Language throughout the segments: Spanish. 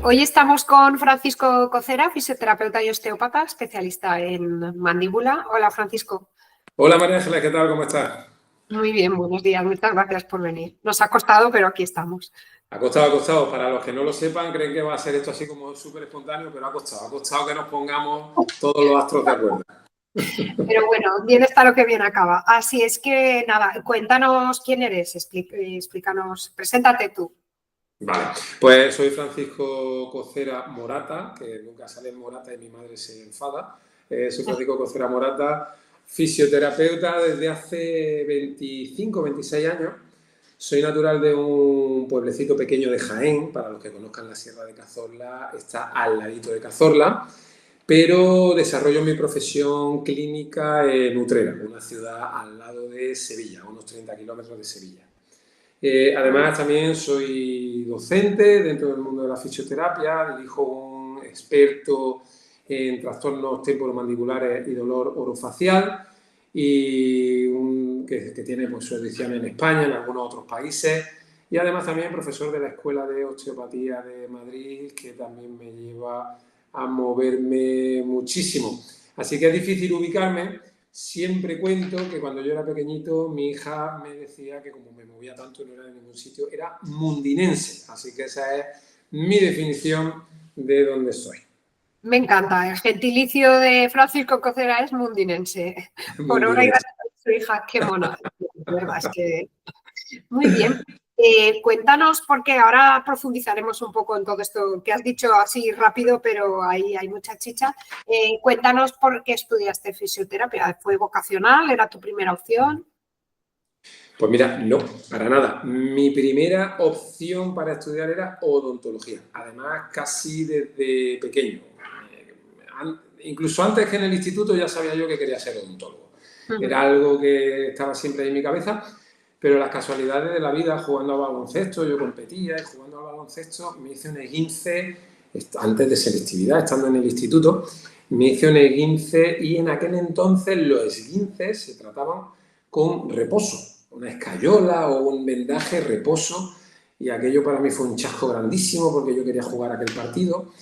Hoy estamos con Francisco Cocera, fisioterapeuta y osteópata, especialista en mandíbula. Hola, Francisco. Hola María Ángeles, ¿qué tal? ¿Cómo estás? Muy bien, buenos días. Muchas gracias por venir. Nos ha costado, pero aquí estamos. Ha costado. Para los que no lo sepan, creen que va a ser esto así como súper espontáneo, pero ha costado que nos pongamos todos los astros de acuerdo. Pero bueno, bien está lo que bien acaba. Así es que, nada, cuéntanos quién eres, explícanos, preséntate tú. Vale, pues soy Francisco Cocera Morata, que nunca sale en Morata y mi madre se enfada. Soy Francisco Cocera Morata, fisioterapeuta desde hace 25, 26 años. Soy natural de un pueblecito pequeño de Jaén, para los que conozcan la Sierra de Cazorla, está al ladito de Cazorla, pero desarrollo mi profesión clínica en Utrera, una ciudad al lado de Sevilla, a unos 30 kilómetros de Sevilla. Además, también soy docente dentro del mundo de la fisioterapia, dirijo un experto en trastornos temporomandibulares y dolor orofacial y que tiene pues, su edición en España, en algunos otros países, y además también profesor de la Escuela de Osteopatía de Madrid, que también me lleva a moverme muchísimo. Así que es difícil ubicarme. Siempre cuento que cuando yo era pequeñito mi hija me decía que como me movía tanto y no era de ningún sitio, era mundinense. Así que esa es mi definición de dónde soy. Me encanta, el gentilicio de Francisco Cocera es mundinense. Por obra y gracia de su hija, qué mona. La verdad es que muy bien. Cuéntanos, porque ahora profundizaremos un poco en todo esto que has dicho así rápido, pero ahí hay mucha chicha. Cuéntanos por qué estudiaste fisioterapia. ¿Fue vocacional? ¿Era tu primera opción? Pues mira, no, para nada. Mi primera opción para estudiar era odontología. Además, casi desde pequeño. Incluso antes que en el instituto ya sabía yo que quería ser odontólogo. Era algo que estaba siempre en mi cabeza. Pero las casualidades de la vida, jugando al baloncesto, yo competía y jugando al baloncesto me hice un esguince, antes de selectividad, estando en el instituto, me hice un esguince y en aquel entonces los esguinces se trataban con reposo, una escayola o un vendaje reposo, y aquello para mí fue un chasco grandísimo porque yo quería jugar aquel partido.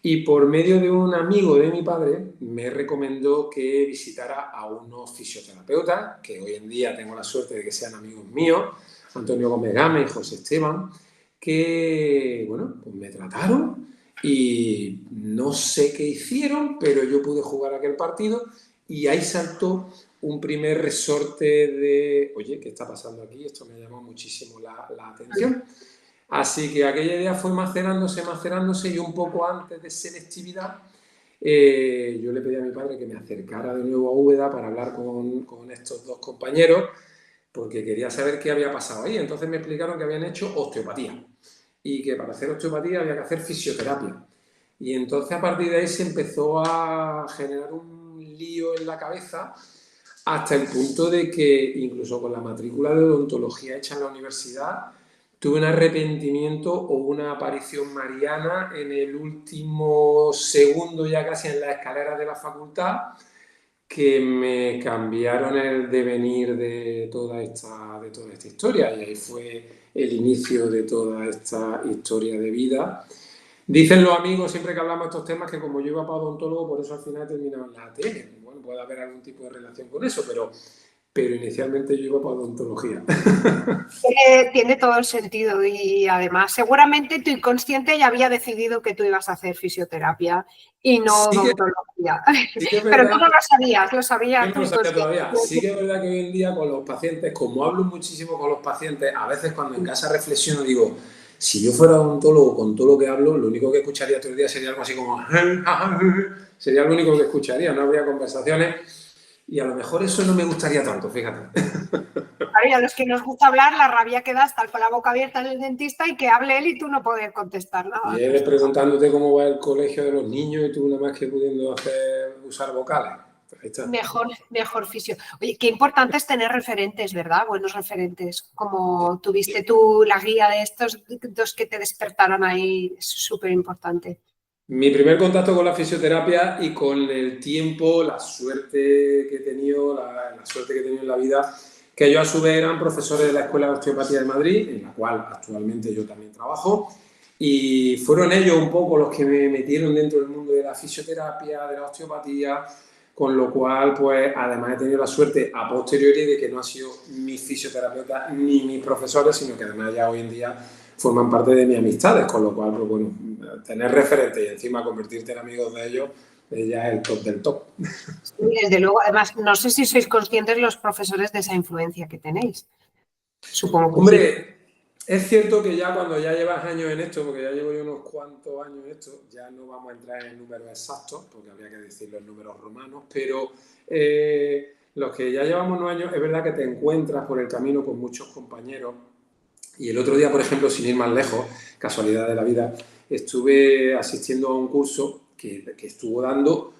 Y por medio de un amigo de mi padre me recomendó que visitara a unos fisioterapeutas, que hoy en día tengo la suerte de que sean amigos míos, Antonio Gómez Gámez y José Esteban, que, bueno, pues me trataron y no sé qué hicieron, pero yo pude jugar aquel partido y ahí saltó un primer resorte de, oye, ¿qué está pasando aquí? Esto me llamó muchísimo la atención. Así que aquella idea fue macerándose y un poco antes de selectividad yo le pedí a mi padre que me acercara de nuevo a Úbeda para hablar con estos dos compañeros porque quería saber qué había pasado ahí. Entonces me explicaron que habían hecho osteopatía y que para hacer osteopatía había que hacer fisioterapia. Y entonces a partir de ahí se empezó a generar un lío en la cabeza hasta el punto de que incluso con la matrícula de odontología hecha en la universidad tuve un arrepentimiento o una aparición mariana en el último segundo, ya casi en las escaleras de la facultad, que me cambiaron el devenir de toda esta historia. Y ahí fue el inicio de toda esta historia de vida. Dicen los amigos siempre que hablamos de estos temas que como yo iba para odontólogo, por eso al final he terminado en la ATM. Bueno, puede haber algún tipo de relación con eso, pero inicialmente yo iba para odontología. Tiene todo el sentido y además seguramente tu inconsciente ya había decidido que tú ibas a hacer fisioterapia y no odontología. Pero tú no lo sabías, lo sabías. Yo no lo sabía todavía. Sí que es verdad que hoy en día con los pacientes, como hablo muchísimo con los pacientes, a veces cuando en casa reflexiono digo, si yo fuera odontólogo con todo lo que hablo, lo único que escucharía todo el día sería algo así como sería lo único que escucharía, no habría conversaciones. Y a lo mejor eso no me gustaría tanto, fíjate. A los que nos gusta hablar, la rabia que da estar con la boca abierta en el dentista y que hable él y tú no poder contestar nada. Y él preguntándote cómo va el colegio de los niños y tú nada más que pudiendo usar vocales. Ahí está. Mejor fisio. Oye, qué importante es tener referentes, ¿verdad? Buenos referentes. Como tuviste tú la guía de estos dos que te despertaran ahí, es súper importante. Mi primer contacto con la fisioterapia y con el tiempo, la suerte que he tenido, en la vida, que ellos a su vez eran profesores de la Escuela de Osteopatía de Madrid, en la cual actualmente yo también trabajo, Y fueron ellos un poco los que me metieron dentro del mundo de la fisioterapia, de la osteopatía, con lo cual, pues, además he tenido la suerte a posteriori de que no han sido mis fisioterapeutas ni mis profesores, sino que además ya hoy en día forman parte de mis amistades, con lo cual, pues bueno, tener referentes y encima convertirte en amigos de ellos, ya es el top del top. Sí, desde luego, además, no sé si sois conscientes los profesores de esa influencia que tenéis. Supongo que Hombre, sí. es cierto que ya cuando ya llevas años en esto, porque ya llevo yo unos cuantos años en esto, ya no vamos a entrar en números exactos, porque habría que decirlo en números romanos, pero los que ya llevamos unos años, es verdad que te encuentras por el camino con muchos compañeros. Y el otro día, por ejemplo, sin ir más lejos, casualidad de la vida, estuve asistiendo a un curso que estuvo dando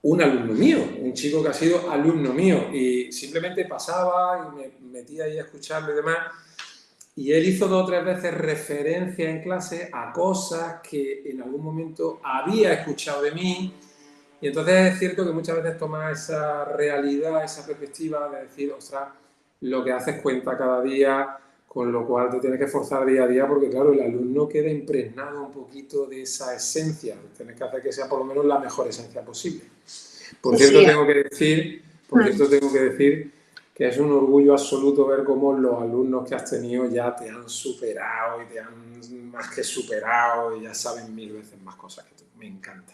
un alumno mío, un chico que ha sido alumno mío, y simplemente pasaba y me metía ahí a escucharlo y demás. Y él hizo 2 o 3 veces referencia en clase a cosas que en algún momento había escuchado de mí. Y entonces es cierto que muchas veces tomas esa realidad, esa perspectiva de decir, ostras, lo que haces cuenta cada día, con lo cual te tienes que esforzar día a día porque, claro, el alumno queda impregnado un poquito de esa esencia. Tienes que hacer que sea por lo menos la mejor esencia posible. Por cierto, Sí. tengo que decir que es un orgullo absoluto ver cómo los alumnos que has tenido ya te han superado y te han más que superado y ya saben 1000 veces más cosas que tú. Me encanta.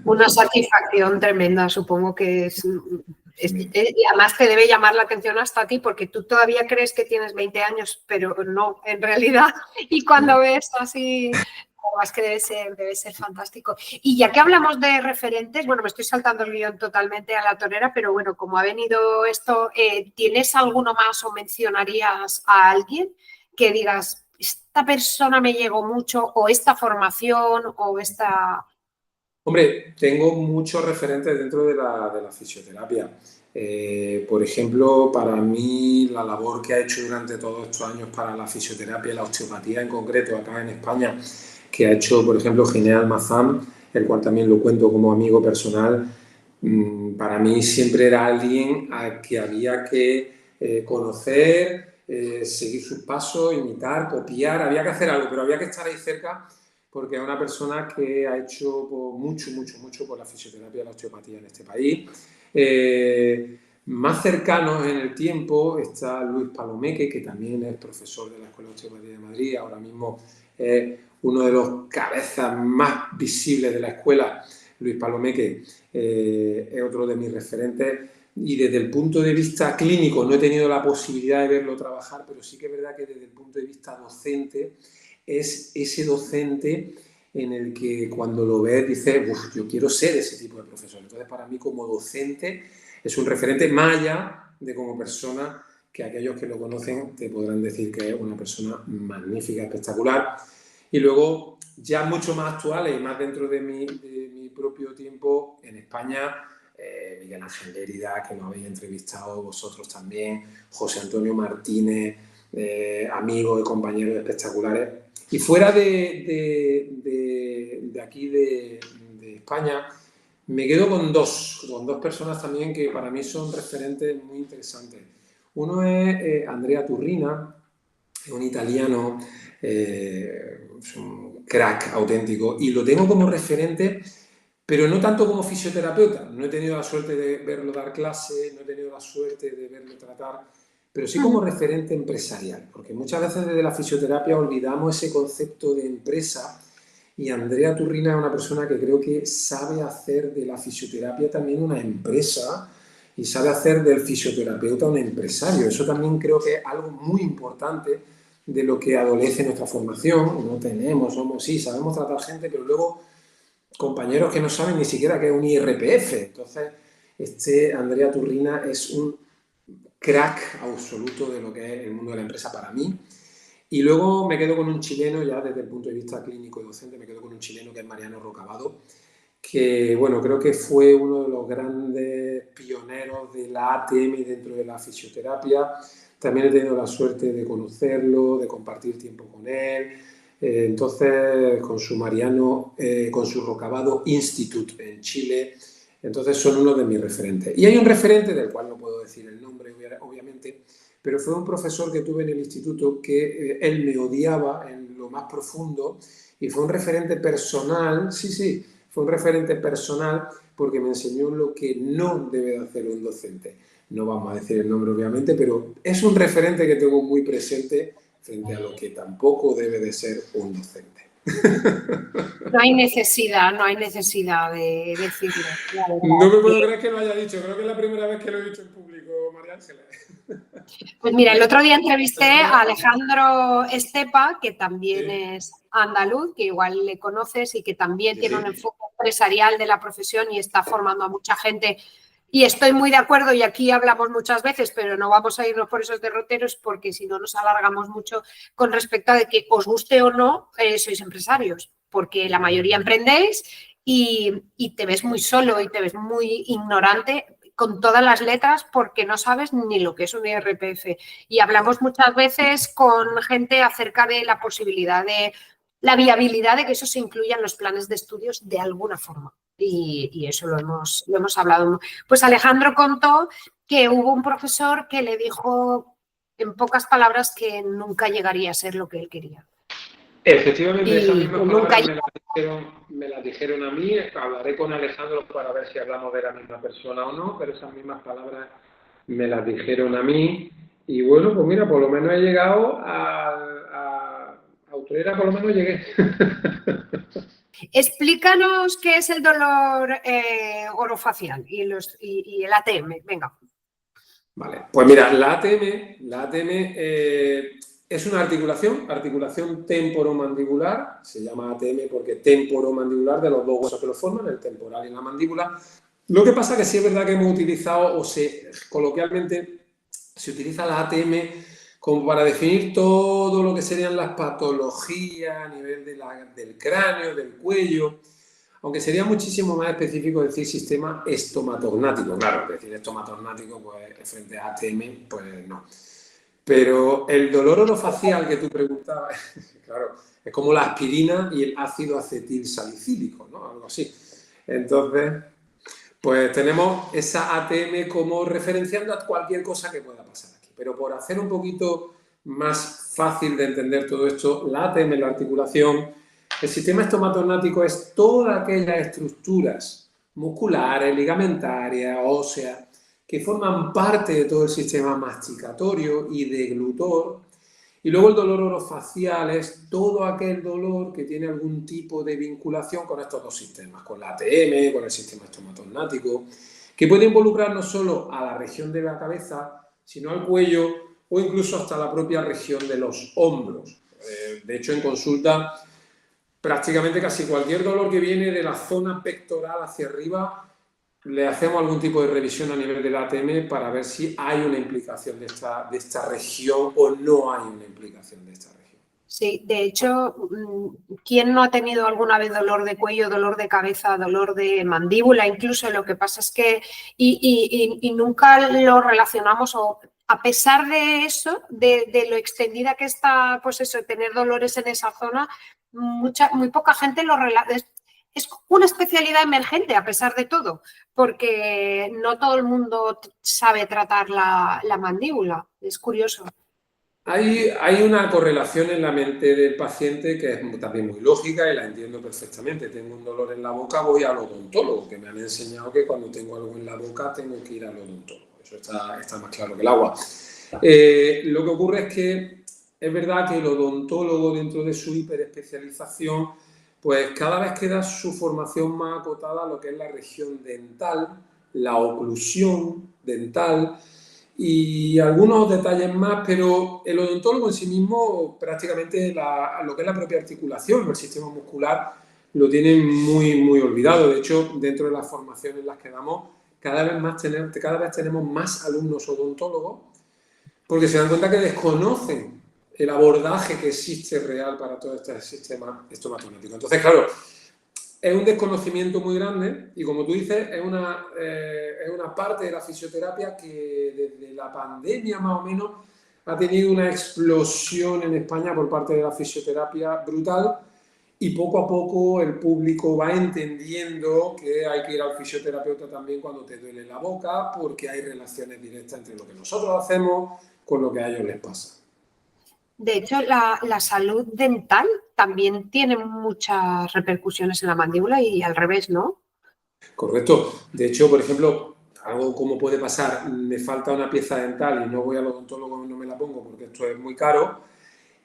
Una satisfacción tremenda, supongo que es. Y además te debe llamar la atención hasta a ti, porque tú todavía crees que tienes 20 años, pero no, en realidad. Y cuando ves así, es que debe ser fantástico. Y ya que hablamos de referentes, bueno, me estoy saltando el guión totalmente a la torera, pero bueno, como ha venido esto, ¿tienes alguno más o mencionarías a alguien que digas, esta persona me llegó mucho, o esta formación, o esta... Hombre, tengo muchos referentes dentro de la fisioterapia. Por ejemplo, para mí la labor que ha hecho durante todos estos años para la fisioterapia y la osteopatía en concreto acá en España, que ha hecho, por ejemplo, Ginés Almazán, el cual también lo cuento como amigo personal, para mí siempre era alguien a que había que conocer, seguir sus pasos, imitar, copiar, había que hacer algo, pero había que estar ahí cerca porque es una persona que ha hecho mucho por la fisioterapia y la osteopatía en este país. Más cercanos en el tiempo está Luis Palomeque, que también es profesor de la Escuela de Osteopatía de Madrid, ahora mismo es uno de los cabezas más visibles de la escuela. Luis Palomeque es otro de mis referentes y desde el punto de vista clínico no he tenido la posibilidad de verlo trabajar, pero sí que es verdad que desde el punto de vista docente es ese docente en el que cuando lo ves dices, yo quiero ser ese tipo de profesor. Entonces, para mí como docente es un referente más allá de como persona, que aquellos que lo conocen te podrán decir que es una persona magnífica, espectacular. Y luego, ya mucho más actuales y más dentro de mi propio tiempo, en España, Miguel Ángel Lérida, que nos habéis entrevistado vosotros también, José Antonio Martínez, amigos y compañeros espectaculares. Y fuera de aquí, de España, me quedo con dos personas también que para mí son referentes muy interesantes. Uno es Andrea Turrina, un italiano, es un crack auténtico, y lo tengo como referente, pero no tanto como fisioterapeuta. No he tenido la suerte de verlo dar clase, no he tenido la suerte de verlo tratar, pero sí como referente empresarial, porque muchas veces desde la fisioterapia olvidamos ese concepto de empresa y Andrea Turrina es una persona que creo que sabe hacer de la fisioterapia también una empresa y sabe hacer del fisioterapeuta un empresario. Eso también creo que es algo muy importante de lo que adolece nuestra formación. No tenemos, sí, sabemos tratar gente, pero luego compañeros que no saben ni siquiera qué es un IRPF. Entonces, Andrea Turrina es un crack absoluto de lo que es el mundo de la empresa para mí. Y luego me quedo con un chileno, ya desde el punto de vista clínico y docente, me quedo con un chileno que es Mariano Rocabado, que bueno, creo que fue uno de los grandes pioneros de la ATM dentro de la fisioterapia. También he tenido la suerte de conocerlo, de compartir tiempo con él. Entonces, con su Mariano, con su Rocabado Institute en Chile. Entonces, son uno de mis referentes. Y hay un referente del cual no puedo decir el nombre, obviamente, pero fue un profesor que tuve en el instituto que él me odiaba en lo más profundo y fue un referente personal, sí, fue un referente personal porque me enseñó lo que no debe de hacer un docente. No vamos a decir el nombre obviamente, pero es un referente que tengo muy presente frente a lo que tampoco debe de ser un docente. No hay necesidad de decirlo. No me puedo creer que lo haya dicho, creo que es la primera vez que lo he dicho en público, María Ángela. Pues mira, el otro día entrevisté a Alejandro Estepa, que también es andaluz, que igual le conoces y que también tiene un enfoque empresarial de la profesión y está formando a mucha gente. Y estoy muy de acuerdo, y aquí hablamos muchas veces, pero no vamos a irnos por esos derroteros porque si no nos alargamos mucho con respecto a de que os guste o no, sois empresarios, porque la mayoría emprendéis y te ves muy solo y te ves muy ignorante con todas las letras porque no sabes ni lo que es un IRPF. Y hablamos muchas veces con gente acerca de la posibilidad de la viabilidad de que eso se incluya en los planes de estudios de alguna forma. Y eso lo hemos hablado. Pues Alejandro contó que hubo un profesor que le dijo en pocas palabras que nunca llegaría a ser lo que él quería. Efectivamente, esas mismas palabras me las dijeron a mí. Hablaré con Alejandro para ver si hablamos de la misma persona o no, pero esas mismas palabras me las dijeron a mí. Y bueno, pues mira, por lo menos he llegado a Utrera, por lo menos llegué. Explícanos qué es el dolor orofacial y el ATM. Venga. Vale, pues mira, la ATM es una articulación temporomandibular, se llama ATM porque temporomandibular de los dos huesos que lo forman, el temporal y la mandíbula. Lo que pasa es que sí es verdad que hemos utilizado, coloquialmente, se utiliza la ATM como para definir todo lo que serían las patologías a nivel del cráneo, del cuello, aunque sería muchísimo más específico decir sistema estomatognático. Claro, decir estomatognático pues, frente a ATM, pues no. Pero el dolor orofacial que tú preguntabas, claro, es como la aspirina y el ácido acetil salicílico, ¿no? Algo así. Entonces, pues tenemos esa ATM como referenciando a cualquier cosa que pueda pasar aquí. Pero por hacer un poquito más fácil de entender todo esto, la ATM, la articulación, el sistema estomatognático es todas aquellas estructuras musculares, ligamentarias, óseas, que forman parte de todo el sistema masticatorio y deglutor. Y luego el dolor orofacial es todo aquel dolor que tiene algún tipo de vinculación con estos dos sistemas, con la ATM, con el sistema estomatognático, que puede involucrar no solo a la región de la cabeza, sino al cuello o incluso hasta la propia región de los hombros. De hecho, en consulta, prácticamente casi cualquier dolor que viene de la zona pectoral hacia arriba, le hacemos algún tipo de revisión a nivel del ATM para ver si hay una implicación de esta región o no hay una implicación de esta región. Sí, de hecho, ¿quién no ha tenido alguna vez dolor de cuello, dolor de cabeza, dolor de mandíbula? Incluso lo que pasa es que y nunca lo relacionamos o a pesar de eso, de lo extendida que está, pues eso, tener dolores en esa zona, muy poca gente lo relaciona. Es una especialidad emergente a pesar de todo, porque no todo el mundo sabe tratar la mandíbula. Es curioso. Hay una correlación en la mente del paciente que es también muy lógica y la entiendo perfectamente. Tengo un dolor en la boca, voy al odontólogo, que me han enseñado que cuando tengo algo en la boca tengo que ir al odontólogo. Eso está más claro que el agua. Lo que ocurre es que es verdad que el odontólogo, dentro de su hiperespecialización, pues cada vez queda su formación más acotada a lo que es la región dental, la oclusión dental y algunos detalles más, pero el odontólogo en sí mismo prácticamente lo que es la propia articulación, el sistema muscular, lo tiene muy, muy olvidado. De hecho, dentro de las formaciones en las que damos, cada vez tenemos más alumnos odontólogos porque se dan cuenta que desconocen el abordaje que existe real para todo este sistema estomatognático. Entonces, claro, es un desconocimiento muy grande y, como tú dices, es una parte de la fisioterapia que desde la pandemia más o menos ha tenido una explosión en España por parte de la fisioterapia brutal y poco a poco el público va entendiendo que hay que ir al fisioterapeuta también cuando te duele la boca porque hay relaciones directas entre lo que nosotros hacemos con lo que a ellos les pasa. De hecho, la salud dental también tiene muchas repercusiones en la mandíbula y al revés, ¿no? Correcto. De hecho, por ejemplo, algo como puede pasar, me falta una pieza dental y no voy al odontólogo y no me la pongo porque esto es muy caro,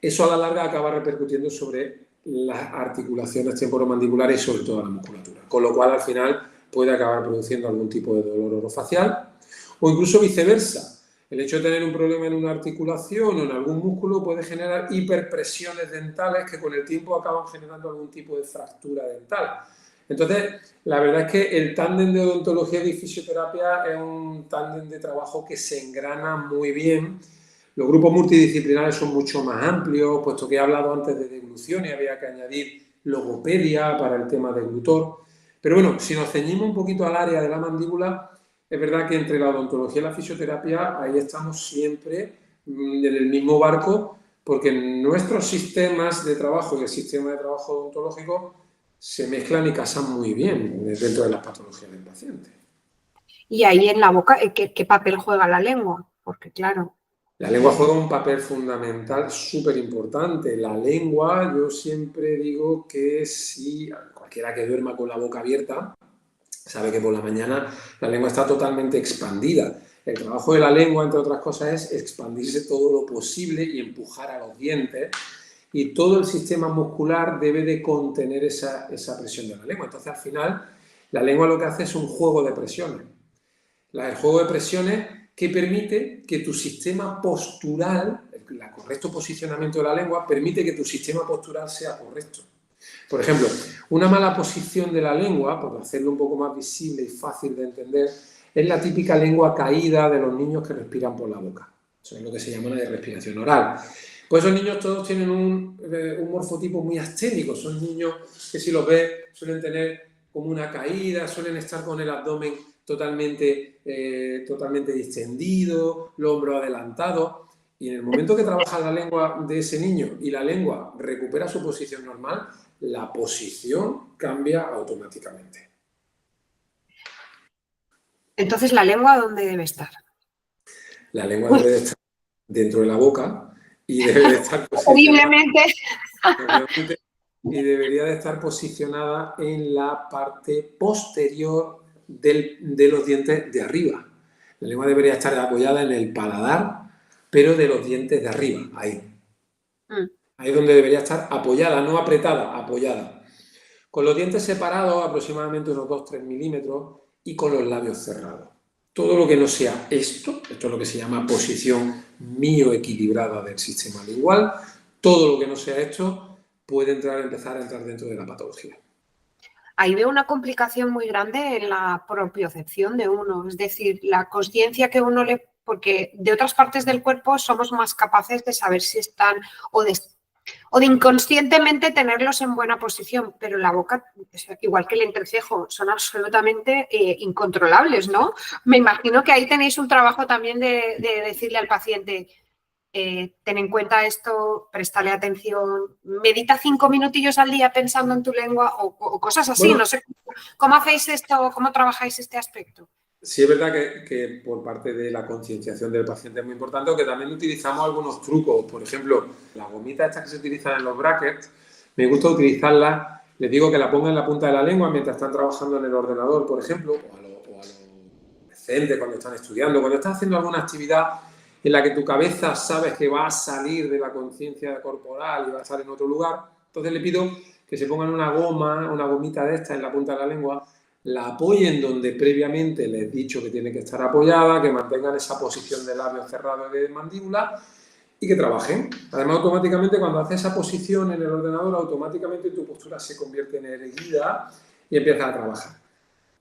eso a la larga acaba repercutiendo sobre las articulaciones temporomandibulares y sobre todo la musculatura. Con lo cual, al final, puede acabar produciendo algún tipo de dolor orofacial o incluso viceversa. El hecho de tener un problema en una articulación o en algún músculo puede generar hiperpresiones dentales que con el tiempo acaban generando algún tipo de fractura dental. Entonces, la verdad es que el tándem de odontología y fisioterapia es un tándem de trabajo que se engrana muy bien. Los grupos multidisciplinares son mucho más amplios, puesto que he hablado antes de deglución y había que añadir logopedia para el tema deglutor. Pero bueno, si nos ceñimos un poquito al área de la mandíbula, es verdad que entre la odontología y la fisioterapia ahí estamos siempre en el mismo barco, porque nuestros sistemas de trabajo y el sistema de trabajo odontológico se mezclan y casan muy bien dentro de las patologías del paciente. Y ahí en la boca, ¿qué papel juega la lengua? Porque claro. La lengua juega un papel fundamental súper importante. La lengua, yo siempre digo que si cualquiera que duerma con la boca abierta, sabe que por la mañana la lengua está totalmente expandida. El trabajo de la lengua, entre otras cosas, es expandirse todo lo posible y empujar a los dientes. Y todo el sistema muscular debe de contener esa presión de la lengua. Entonces, al final, la lengua lo que hace es un juego de presiones. El juego de presiones que permite que tu sistema postural, el correcto posicionamiento de la lengua, permite que tu sistema postural sea correcto. Por ejemplo, una mala posición de la lengua, por hacerlo un poco más visible y fácil de entender, es la típica lengua caída de los niños que respiran por la boca. Eso es lo que se llama la respiración oral. Pues esos niños todos tienen un morfotipo muy asténico. Son niños que si los ves suelen tener como una caída, suelen estar con el abdomen totalmente distendido, los hombros adelantados. Y en el momento que trabaja la lengua de ese niño y la lengua recupera su posición normal, la posición cambia automáticamente. Entonces, ¿la lengua dónde debe estar? La lengua debe de estar dentro de la boca y debe de estar Obviamente. y debería de estar posicionada en la parte posterior de los dientes de arriba. La lengua debería estar apoyada en el paladar, pero de los dientes de arriba, ahí. Ahí es donde debería estar apoyada, no apretada, apoyada. Con los dientes separados, aproximadamente unos 2-3 milímetros, y con los labios cerrados. Todo lo que no sea esto es lo que se llama posición mioequilibrada del sistema lingual, todo lo que no sea esto puede empezar a entrar dentro de la patología. Ahí veo una complicación muy grande en la propiocepción de uno, es decir, la consciencia que uno le... Porque de otras partes del cuerpo somos más capaces de saber si están o de inconscientemente tenerlos en buena posición, pero la boca, igual que el entrecejo, son absolutamente incontrolables, ¿no? Me imagino que ahí tenéis un trabajo también de decirle al paciente, ten en cuenta esto, préstale atención, medita 5 minutillos al día pensando en tu lengua o cosas así. Bueno, no sé cómo hacéis esto, cómo trabajáis este aspecto. Sí, es verdad que por parte de la concienciación del paciente es muy importante, que también utilizamos algunos trucos. Por ejemplo, las gomitas estas que se utilizan en los brackets, me gusta utilizarlas, les digo que la pongan en la punta de la lengua mientras están trabajando en el ordenador, por ejemplo, o a los adolescentes cuando están estudiando, cuando están haciendo alguna actividad en la que tu cabeza sabes que va a salir de la conciencia corporal y va a estar en otro lugar. Entonces le pido que se pongan una gomita de esta en la punta de la lengua, la apoyen donde previamente les he dicho que tiene que estar apoyada, que mantengan esa posición de labio cerrado y de mandíbula y que trabajen. Además, automáticamente cuando haces esa posición en el ordenador, automáticamente tu postura se convierte en erguida y empiezas a trabajar.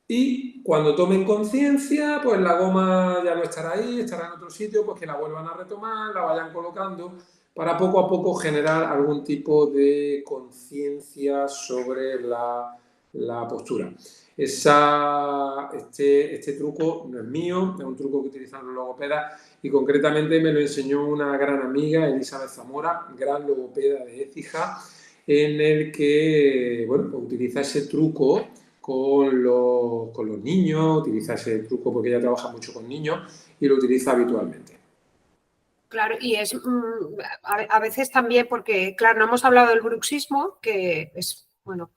Y cuando tomen conciencia, pues la goma ya no estará ahí, estará en otro sitio, pues que la vuelvan a retomar, la vayan colocando para poco a poco generar algún tipo de conciencia sobre la postura. Este truco no es mío, es un truco que utilizan los logopedas y concretamente me lo enseñó una gran amiga, Elizabeth Zamora, gran logopeda de Écija, en el que bueno, pues utiliza ese truco con los niños, utiliza ese truco porque ella trabaja mucho con niños y lo utiliza habitualmente. Claro, y es a veces también porque, claro, no hemos hablado del bruxismo, que es, bueno,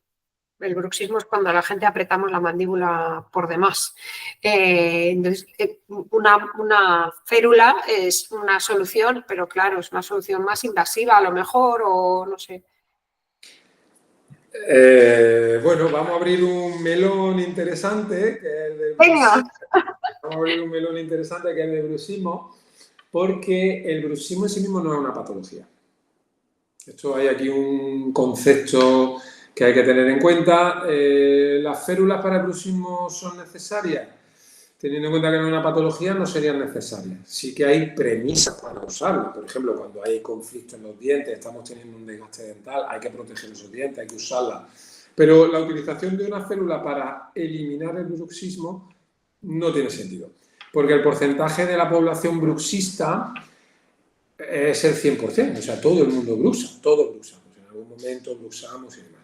el bruxismo es cuando a la gente apretamos la mandíbula por demás. Entonces, una férula es una solución, pero claro, es una solución más invasiva a lo mejor, o no sé. Bueno, vamos a abrir un melón interesante, que es el del Venga. bruxismo. Vamos a abrir un melón interesante, que es el del bruxismo, porque el bruxismo en sí mismo no es una patología. Esto hay aquí un concepto que hay que tener en cuenta. ¿Las férulas para el bruxismo son necesarias? Teniendo en cuenta que no es una patología, no serían necesarias. Sí que hay premisas para usarlas. Por ejemplo, cuando hay conflicto en los dientes, estamos teniendo un desgaste dental, hay que proteger esos dientes, hay que usarlas. Pero la utilización de una férula para eliminar el bruxismo no tiene sentido. Porque el porcentaje de la población bruxista es el 100%, o sea, todo el mundo bruxa, todos bruxamos, en algún momento bruxamos y demás.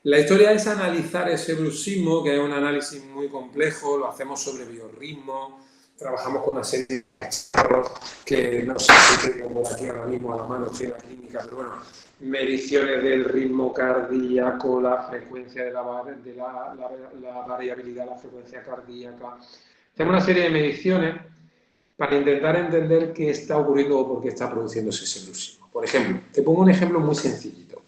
La historia es analizar ese bruxismo, que es un análisis muy complejo, lo hacemos sobre biorritmo, trabajamos con una serie de cacharros que no sé si tengo por aquí ahora mismo a la mano, estoy en la clínica, pero bueno, mediciones del ritmo cardíaco, la frecuencia de la variabilidad de la frecuencia cardíaca. Hacemos una serie de mediciones para intentar entender qué está ocurriendo o por qué está produciéndose ese bruxismo. Por ejemplo, te pongo un ejemplo muy sencillito.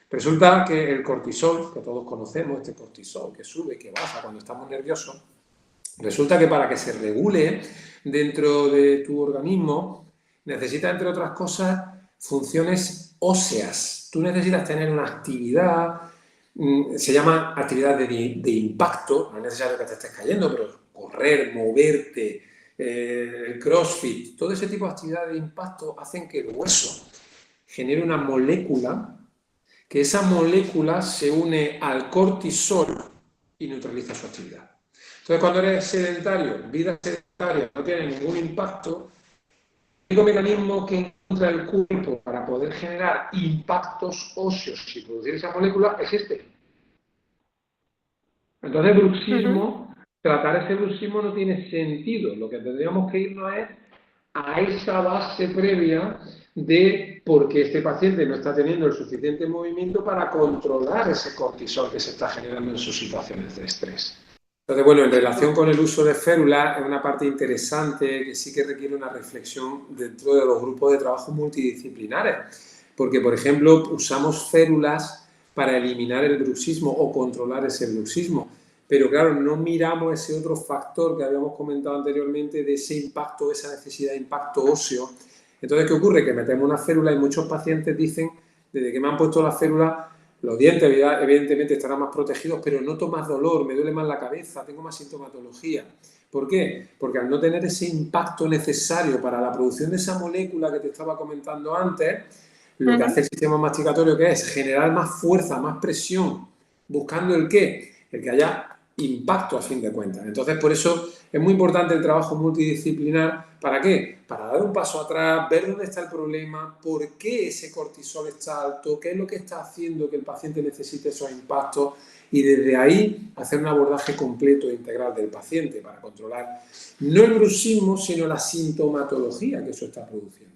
Resulta que el cortisol, que todos conocemos, este cortisol que sube, que baja cuando estamos nerviosos, resulta que para que se regule dentro de tu organismo necesita, entre otras cosas, funciones óseas. Tú necesitas tener una actividad, se llama actividad de impacto, no es necesario que te estés cayendo, pero correr, moverte, el crossfit, todo ese tipo de actividades de impacto hacen que el hueso genere una molécula, que esa molécula se une al cortisol y neutraliza su actividad. Entonces, cuando eres sedentario, vida sedentaria, no tiene ningún impacto, el único mecanismo que encuentra el cuerpo para poder generar impactos óseos y producir esa molécula es este. Entonces, bruxismo, tratar ese bruxismo no tiene sentido. Lo que tendríamos que irnos es a esa base previa de por qué este paciente no está teniendo el suficiente movimiento para controlar ese cortisol que se está generando en sus situaciones de estrés. Entonces, bueno, en relación con el uso de férulas, es una parte interesante que sí que requiere una reflexión dentro de los grupos de trabajo multidisciplinares. Porque, por ejemplo, usamos férulas para eliminar el bruxismo o controlar ese bruxismo. Pero claro, no miramos ese otro factor que habíamos comentado anteriormente de ese impacto, esa necesidad de impacto óseo. Entonces, ¿qué ocurre? Que metemos una férula y muchos pacientes dicen, desde que me han puesto la férula, los dientes evidentemente estarán más protegidos, pero noto más dolor, me duele más la cabeza, tengo más sintomatología. ¿Por qué? Porque al no tener ese impacto necesario para la producción de esa molécula que te estaba comentando antes, lo que hace el sistema masticatorio que es generar más fuerza, más presión, buscando el qué, el que haya impacto a fin de cuentas. Entonces, por eso es muy importante el trabajo multidisciplinar. ¿Para qué? Para dar un paso atrás, ver dónde está el problema, por qué ese cortisol está alto, qué es lo que está haciendo que el paciente necesite esos impactos y desde ahí hacer un abordaje completo e integral del paciente para controlar no el bruxismo, sino la sintomatología que eso está produciendo.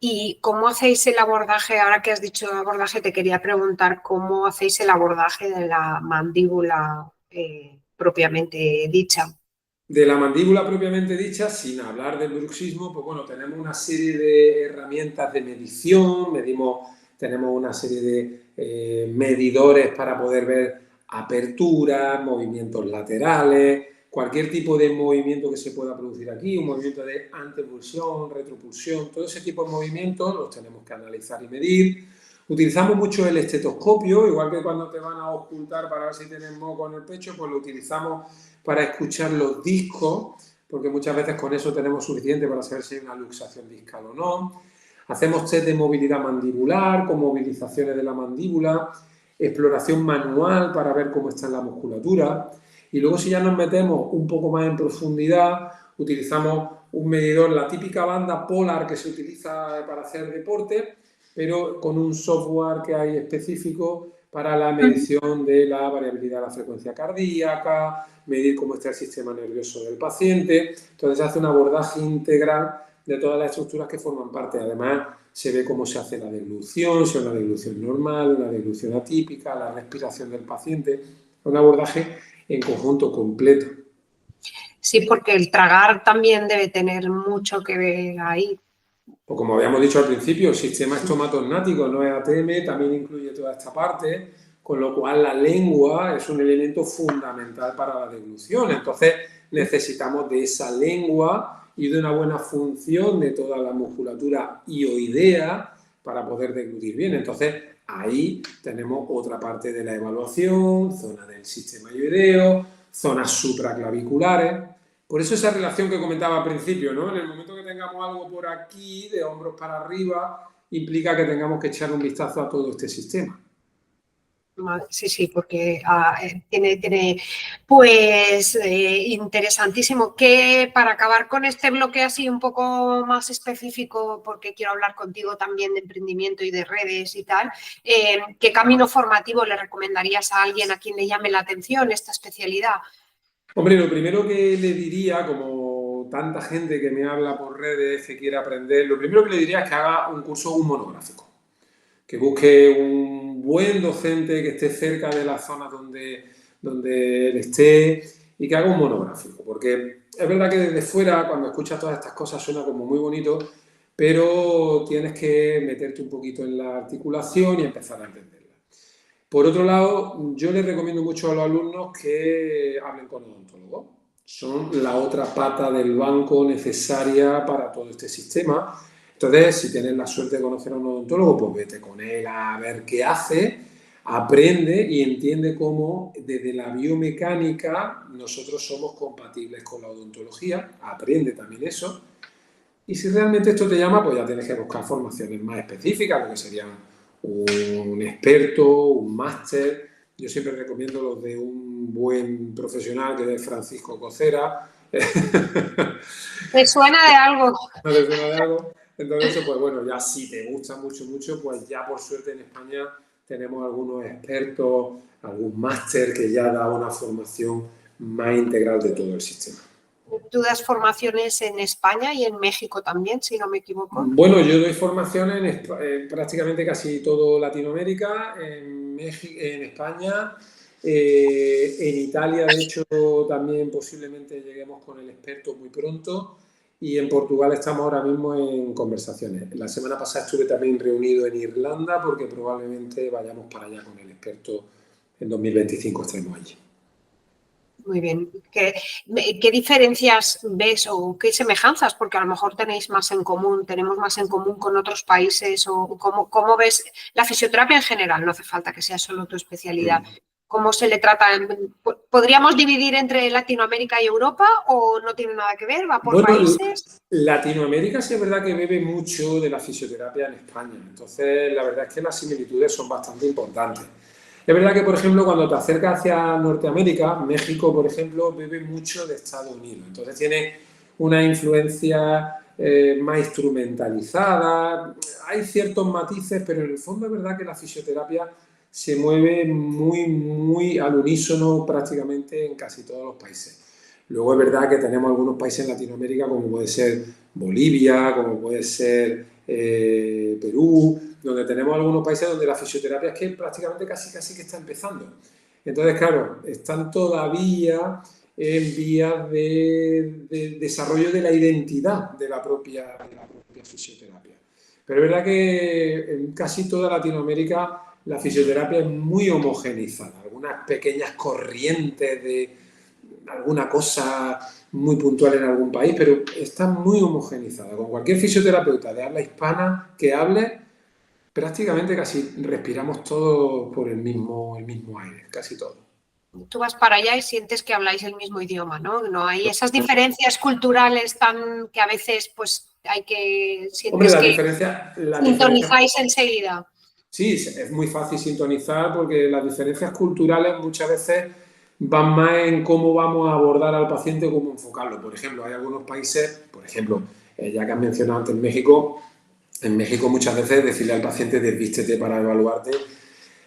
¿Y cómo hacéis el abordaje? Ahora que has dicho abordaje, te quería preguntar cómo hacéis el abordaje de la mandíbula propiamente dicha. De la mandíbula propiamente dicha, sin hablar del bruxismo, pues bueno, tenemos una serie de herramientas de medición, tenemos una serie de medidores para poder ver aperturas, movimientos laterales, cualquier tipo de movimiento que se pueda producir aquí, un movimiento de antepulsión, retropulsión, todo ese tipo de movimientos los tenemos que analizar y medir. Utilizamos mucho el estetoscopio, igual que cuando te van a ocultar para ver si tienes moco en el pecho, pues lo utilizamos para escuchar los discos, porque muchas veces con eso tenemos suficiente para saber si hay una luxación discal o no. Hacemos test de movilidad mandibular, con movilizaciones de la mandíbula, exploración manual para ver cómo está la musculatura. Y luego, si ya nos metemos un poco más en profundidad, utilizamos un medidor, la típica banda polar que se utiliza para hacer deporte, pero con un software que hay específico para la medición de la variabilidad de la frecuencia cardíaca, medir cómo está el sistema nervioso del paciente. Entonces, se hace un abordaje integral de todas las estructuras que forman parte. Además, se ve cómo se hace la deglución, si es una deglución normal, una deglución atípica, la respiración del paciente, un abordaje en conjunto completo. Sí, porque el tragar también debe tener mucho que ver ahí. O como habíamos dicho al principio, el sistema estomatosnático no es ATM, también incluye toda esta parte, con lo cual la lengua es un elemento fundamental para la deglución. Entonces necesitamos de esa lengua y de una buena función de toda la musculatura hioidea para poder deglutir bien. Entonces ahí tenemos otra parte de la evaluación, zona del sistema hioideo, zonas supraclaviculares. Por eso esa relación que comentaba al principio, ¿no? En el momento que tengamos algo por aquí, de hombros para arriba, implica que tengamos que echar un vistazo a todo este sistema. Sí, porque tiene pues interesantísimo. Que para acabar con este bloque así un poco más específico, porque quiero hablar contigo también de emprendimiento y de redes y tal, ¿qué camino formativo le recomendarías a alguien a quien le llame la atención esta especialidad? Hombre, lo primero que le diría, como tanta gente que me habla por redes que quiere aprender, lo primero que le diría es que haga un curso, un monográfico. Que busque un buen docente que esté cerca de la zona donde él esté y que haga un monográfico. Porque es verdad que desde fuera, cuando escuchas todas estas cosas, suena como muy bonito, pero tienes que meterte un poquito en la articulación y empezar a entenderla. Por otro lado, yo les recomiendo mucho a los alumnos que hablen con odontólogos. Son la otra pata del banco necesaria para todo este sistema. Entonces, si tienes la suerte de conocer a un odontólogo, pues vete con él a ver qué hace, aprende y entiende cómo desde la biomecánica nosotros somos compatibles con la odontología, aprende también eso. Y si realmente esto te llama, pues ya tienes que buscar formaciones más específicas, lo que serían un experto, un máster. Yo siempre recomiendo los de un buen profesional, que es Francisco Cocera. ¿Te suena de algo? ¿No te suena de algo? Entonces, eso, pues bueno, ya si te gusta mucho, pues ya por suerte en España tenemos algunos expertos, algún máster que ya da una formación más integral de todo el sistema. Tú das formaciones en España y en México también, si no me equivoco. Bueno, yo doy formaciones en prácticamente casi todo Latinoamérica, en México, en España, en Italia, de hecho, también posiblemente lleguemos con el experto muy pronto, y en Portugal estamos ahora mismo en conversaciones. La semana pasada estuve también reunido en Irlanda porque probablemente vayamos para allá con el experto en 2025, estaremos allí. Muy bien. ¿Qué diferencias ves o qué semejanzas? Porque a lo mejor tenéis más en común, tenemos más en común con otros países. O ¿cómo ves la fisioterapia en general? No hace falta que sea solo tu especialidad. ¿Cómo se le trata? ¿Podríamos dividir entre Latinoamérica y Europa o no tiene nada que ver? ¿Va por países? Latinoamérica sí es verdad que bebe mucho de la fisioterapia en España. Entonces, la verdad es que las similitudes son bastante importantes. Es verdad que, por ejemplo, cuando te acercas hacia Norteamérica, México, por ejemplo, bebe mucho de Estados Unidos. Entonces tiene una influencia más instrumentalizada. Hay ciertos matices, pero en el fondo es verdad que la fisioterapia se mueve muy al unísono prácticamente en casi todos los países. Luego es verdad que tenemos algunos países en Latinoamérica, como puede ser Bolivia, como puede ser Perú, donde tenemos algunos países donde la fisioterapia es que prácticamente casi que está empezando. Entonces, claro, están todavía en vías de desarrollo de la identidad de la propia fisioterapia. Pero es verdad que en casi toda Latinoamérica la fisioterapia es muy homogeneizada. Algunas pequeñas corrientes de alguna cosa muy puntual en algún país, pero está muy homogeneizada. Con cualquier fisioterapeuta de habla hispana que hable, prácticamente casi respiramos todos por el mismo aire, casi todo. Tú vas para allá y sientes que habláis el mismo idioma, ¿no? No hay esas diferencias culturales tan que a veces pues hay que sientes Hombre, que sintonizáis enseguida. Sí, es muy fácil sintonizar porque las diferencias culturales muchas veces van más en cómo vamos a abordar al paciente o cómo enfocarlo. Por ejemplo, hay algunos países, por ejemplo, ya que has mencionado antes México, en México muchas veces decirle al paciente desvístete para evaluarte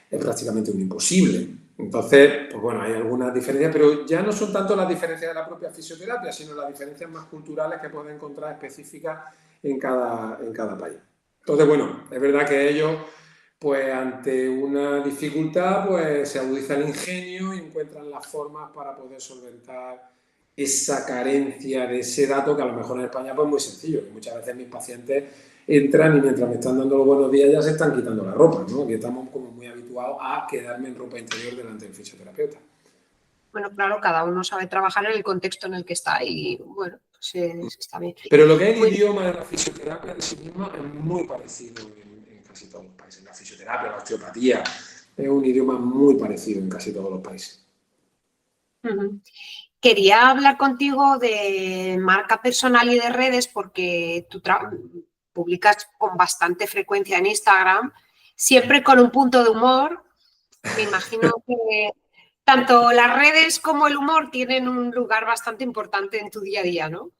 es prácticamente un imposible. Entonces, pues bueno, hay algunas diferencias, pero ya no son tanto las diferencias de la propia fisioterapia, sino las diferencias más culturales que puedes encontrar específicas en cada país. Entonces, bueno, es verdad que ellos, pues ante una dificultad, pues se agudiza el ingenio y encuentran las formas para poder solventar esa carencia de ese dato que a lo mejor en España pues es muy sencillo, que muchas veces mis pacientes entran y mientras me están dando los buenos días ya se están quitando la ropa, ¿no? Que estamos como muy habituados a quedarme en ropa interior delante del fisioterapeuta. Bueno, claro, cada uno sabe trabajar en el contexto en el que está y bueno, pues está bien. Pero lo que es el idioma de la fisioterapia de sí misma es muy parecido en casi todos los países. La fisioterapia, la osteopatía, es un idioma muy parecido en casi todos los países. Quería hablar contigo de marca personal y de redes porque tú publicas con bastante frecuencia en Instagram, siempre con un punto de humor. Me imagino que tanto las redes como el humor tienen un lugar bastante importante en tu día a día, ¿no?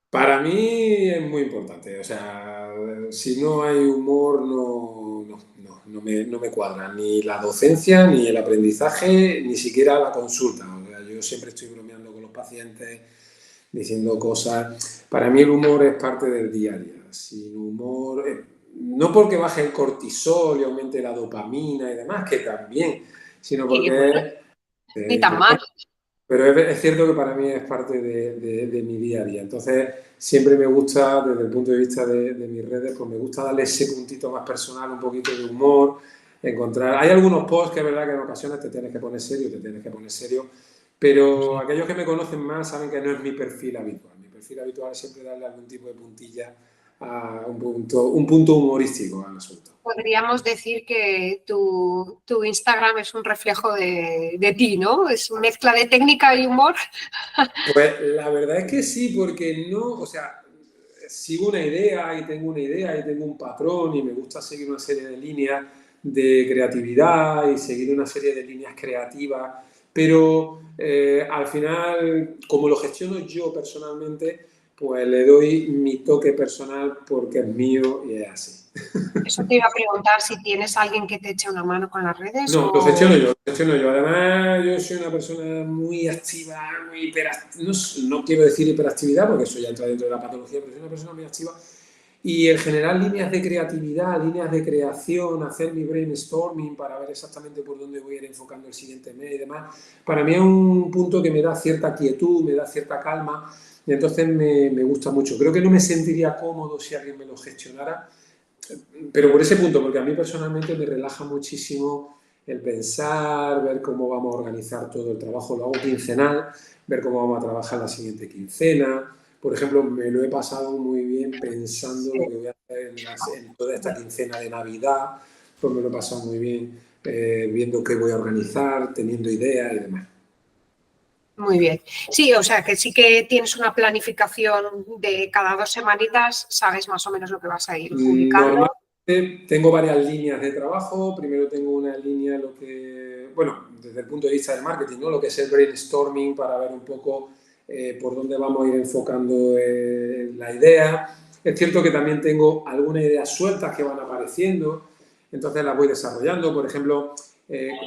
Para mí es muy importante. O sea, si no hay humor, no me cuadra ni la docencia, ni el aprendizaje, ni siquiera la consulta. O sea, yo siempre estoy bromeando con los pacientes, diciendo cosas. Para mí el humor es parte del día a día. Sin humor, no porque baje el cortisol y aumente la dopamina y demás, que también, sino Y bueno, porque ni tan mal. pero es cierto que para mí es parte de mi día a día. Entonces, siempre me gusta, desde el punto de vista de mis redes, pues me gusta darle ese puntito más personal, un poquito de humor, encontrar... Hay algunos posts que es verdad que en ocasiones te tienes que poner serio, pero aquellos que me conocen más saben que no es mi perfil habitual. Mi perfil habitual es siempre darle algún tipo de puntilla a un punto humorístico al asunto. Podríamos decir que tu Instagram es un reflejo de ti, ¿no? Es una mezcla de técnica y humor. Pues la verdad es que sí, porque no, o sea, sigo una idea y tengo una idea y tengo un patrón y me gusta seguir una serie de líneas de creatividad y seguir una serie de líneas creativas, pero al final, como lo gestiono yo personalmente, pues le doy mi toque personal porque es mío y es así. Eso te iba a preguntar si tienes alguien que te eche una mano con las redes No, lo o... gestiono yo, lo gestiono yo. Además, yo soy una persona muy activa, muy hiperactiva. No quiero decir hiperactividad porque eso ya entra dentro de la patología, pero soy una persona muy activa. Y en general, líneas de creatividad, líneas de creación, hacer mi brainstorming para ver exactamente por dónde voy a ir enfocando el siguiente mes y demás, para mí es un punto que me da cierta quietud, me da cierta calma y entonces me gusta mucho. Creo que no me sentiría cómodo si alguien me lo gestionara, pero por ese punto, porque a mí personalmente me relaja muchísimo el pensar, ver cómo vamos a organizar todo el trabajo, lo hago quincenal, ver cómo vamos a trabajar la siguiente quincena. Por ejemplo, me lo he pasado muy bien pensando lo que voy a hacer en toda esta quincena de Navidad, pues me lo he pasado muy bien viendo qué voy a organizar, teniendo ideas y demás. Muy bien. Sí, o sea que sí que tienes una planificación de cada 2 semanitas, sabes más o menos lo que vas a ir publicando. Normalmente tengo varias líneas de trabajo. Primero tengo una línea, lo que, bueno, desde el punto de vista del marketing, ¿no? Lo que es el brainstorming para ver un poco por dónde vamos a ir enfocando la idea. Es cierto que también tengo algunas ideas sueltas que van apareciendo, entonces las voy desarrollando. Por ejemplo,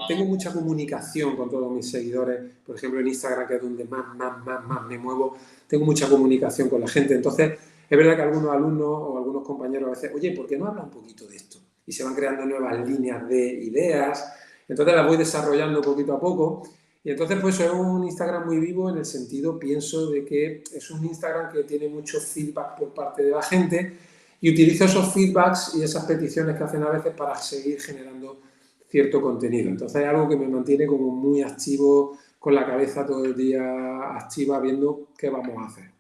tengo mucha comunicación con todos mis seguidores, por ejemplo en Instagram, que es donde más me muevo, tengo mucha comunicación con la gente, entonces es verdad que algunos alumnos o algunos compañeros a veces, oye, ¿por qué no habla un poquito de esto? Y se van creando nuevas líneas de ideas, entonces las voy desarrollando poquito a poco, y entonces pues es un Instagram muy vivo en el sentido, pienso, de que es un Instagram que tiene mucho feedback por parte de la gente, y utilizo esos feedbacks y esas peticiones que hacen a veces para seguir generando cierto contenido. Entonces es algo que me mantiene como muy activo, con la cabeza todo el día activa, viendo qué vamos a hacer.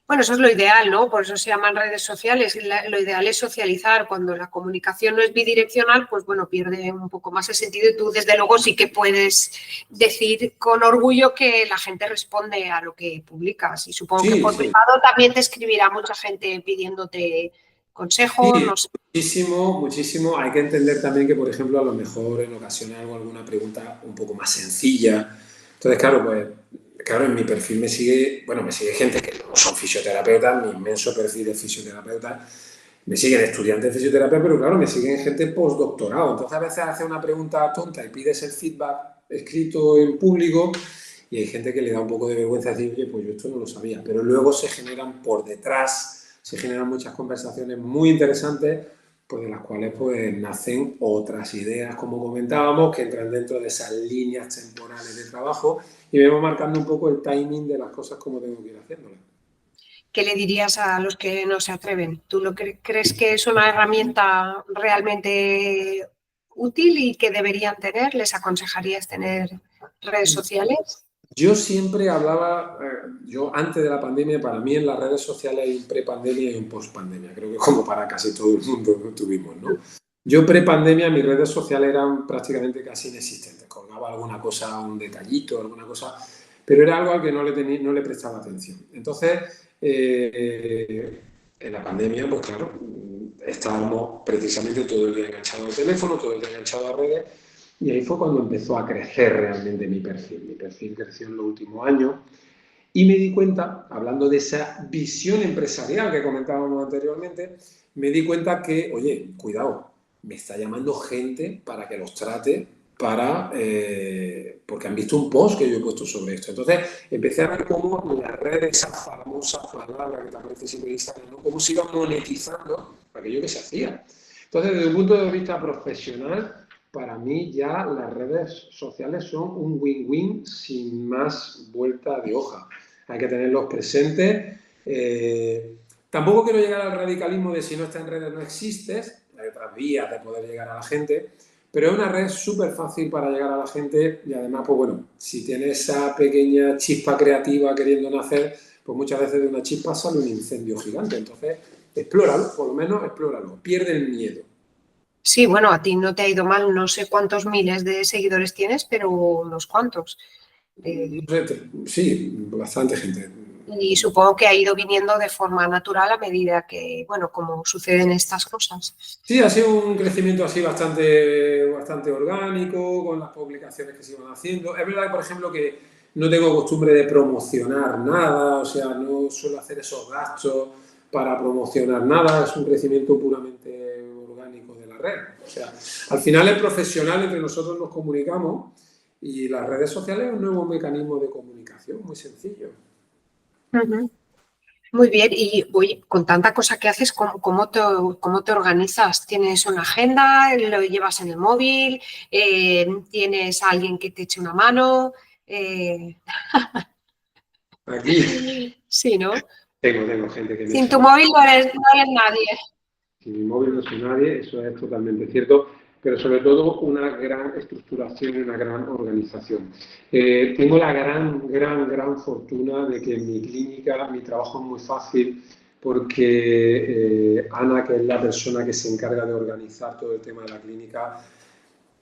Bueno, eso es lo ideal, ¿no? Por eso se llaman redes sociales. Lo ideal es socializar. Cuando la comunicación no es bidireccional, pues bueno, pierde un poco más el sentido y tú desde luego sí que puedes decir con orgullo que la gente responde a lo que publicas. Y supongo que por privado también te escribirá mucha gente pidiéndote consejos, Sí, no sé. muchísimo, muchísimo. Hay que entender también que, por ejemplo, a lo mejor en ocasiones hago alguna pregunta un poco más sencilla. Entonces, claro, pues, claro, en mi perfil me sigue gente que no son fisioterapeutas, mi inmenso perfil de fisioterapeutas, me siguen estudiantes de fisioterapia, pero claro, me siguen gente postdoctorado. Entonces, a veces hace una pregunta tonta y pides el feedback escrito en público y hay gente que le da un poco de vergüenza decir, oye, pues yo esto no lo sabía. Pero luego se generan por detrás se generan muchas conversaciones muy interesantes, pues de las cuales pues nacen otras ideas, como comentábamos, que entran dentro de esas líneas temporales de trabajo y me va marcando un poco el timing de las cosas como tengo que ir haciéndolas. ¿Qué le dirías a los que no se atreven? ¿Tú crees que es una herramienta realmente útil y que deberían tener? ¿Les aconsejarías tener redes sociales? Yo siempre hablaba, yo antes de la pandemia, para mí en las redes sociales hay un pre-pandemia y un post-pandemia, creo que como para casi todo el mundo tuvimos, ¿no? Yo pre-pandemia mis redes sociales eran prácticamente casi inexistentes, colgaba alguna cosa, un detallito, alguna cosa, pero era algo al que no le prestaba atención. Entonces, en la pandemia, pues claro, estábamos precisamente todo el día enganchados al teléfono, todo el día enganchados a redes, y ahí fue cuando empezó a crecer realmente mi perfil. Mi perfil creció en los últimos años y me di cuenta, hablando de esa visión empresarial que comentábamos anteriormente, me di cuenta que, oye, cuidado, me está llamando gente para que los trate porque han visto un post que yo he puesto sobre esto. Entonces empecé a ver cómo las redes, esa famosa palabra que también siempre Instagram, ¿no? Cómo se iba monetizando aquello que se hacía. Entonces, desde un punto de vista profesional, para mí ya las redes sociales son un win-win sin más vuelta de hoja. Hay que tenerlos presentes. Tampoco quiero llegar al radicalismo de si no estás en redes no existes. Hay otras vías de poder llegar a la gente, pero es una red súper fácil para llegar a la gente y además, pues bueno, si tienes esa pequeña chispa creativa queriendo nacer, pues muchas veces de una chispa sale un incendio gigante. Entonces, explóralo, por lo menos explóralo, pierde el miedo. Sí, bueno, a ti no te ha ido mal, no sé cuántos miles de seguidores tienes, pero unos cuantos. Sí, bastante gente. Y supongo que ha ido viniendo de forma natural a medida que, bueno, como suceden estas cosas. Sí, ha sido un crecimiento así bastante orgánico, con las publicaciones que se iban haciendo. Es verdad, por ejemplo, que no tengo costumbre de promocionar nada, o sea, no suelo hacer esos gastos para promocionar nada, es un crecimiento puramente orgánico de la red. O sea, al final es profesional, entre nosotros nos comunicamos y las redes sociales es un nuevo mecanismo de comunicación, muy sencillo. Uh-huh. Muy bien, y oye, con tanta cosa que haces, ¿cómo te organizas? ¿Tienes una agenda? ¿Lo llevas en el móvil? ¿Tienes a alguien que te eche una mano? Aquí Sí, ¿no? tengo gente que me Sin echa tu una. móvil no eres nadie. Sin mi móvil no soy nadie, eso es totalmente cierto, pero sobre todo una gran estructuración y una gran organización. Tengo la gran fortuna de que en mi clínica mi trabajo es muy fácil porque Ana, que es la persona que se encarga de organizar todo el tema de la clínica,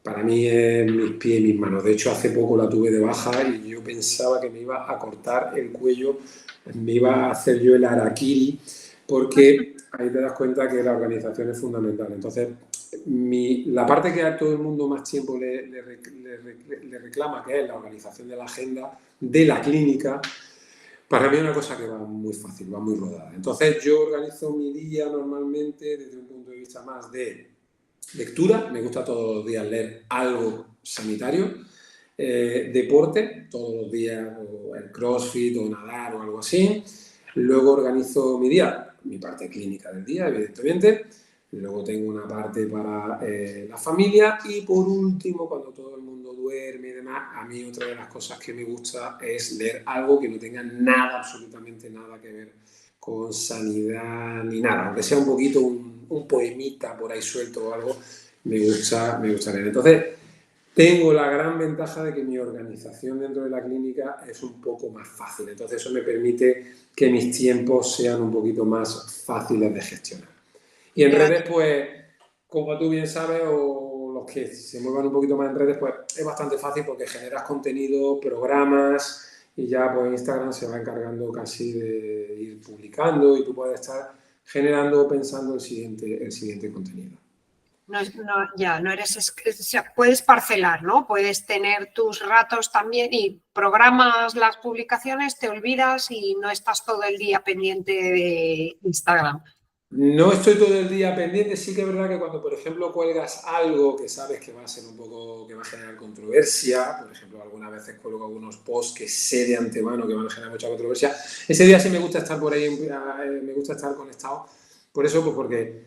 para mí es mis pies y mis manos. De hecho, hace poco la tuve de baja y yo pensaba que me iba a cortar el cuello, me iba a hacer yo el harakiri, porque ahí te das cuenta que la organización es fundamental. Entonces, la parte que a todo el mundo más tiempo le reclama, que es la organización de la agenda de la clínica, para mí es una cosa que va muy fácil, va muy rodada. Entonces, yo organizo mi día normalmente desde un punto de vista más de lectura, me gusta todos los días leer algo sanitario, deporte, todos los días o el CrossFit o nadar o algo así. Luego organizo mi día, mi parte clínica del día, evidentemente. Luego tengo una parte para la familia y por último, cuando todo el mundo duerme y demás, a mí otra de las cosas que me gusta es leer algo que no tenga nada, absolutamente nada que ver con sanidad ni nada, aunque sea un poquito un poemita por ahí suelto o algo, me gusta leer. Entonces, tengo la gran ventaja de que mi organización dentro de la clínica es un poco más fácil. Entonces, eso me permite que mis tiempos sean un poquito más fáciles de gestionar. Y en redes, pues, como tú bien sabes, o los que se muevan un poquito más en redes, pues es bastante fácil porque generas contenido, programas y ya pues Instagram se va encargando casi de ir publicando y tú puedes estar generando o pensando el siguiente contenido. No eres, o sea, puedes parcelar, ¿no? Puedes tener tus ratos también y programas las publicaciones, te olvidas y no estás todo el día pendiente de Instagram. No estoy todo el día pendiente, sí que es verdad que cuando, por ejemplo, cuelgas algo que sabes que va a ser un poco, que va a generar controversia, por ejemplo, algunas veces cuelgo algunos posts que sé de antemano que van a generar mucha controversia, ese día sí me gusta estar por ahí, me gusta estar conectado, por eso, pues porque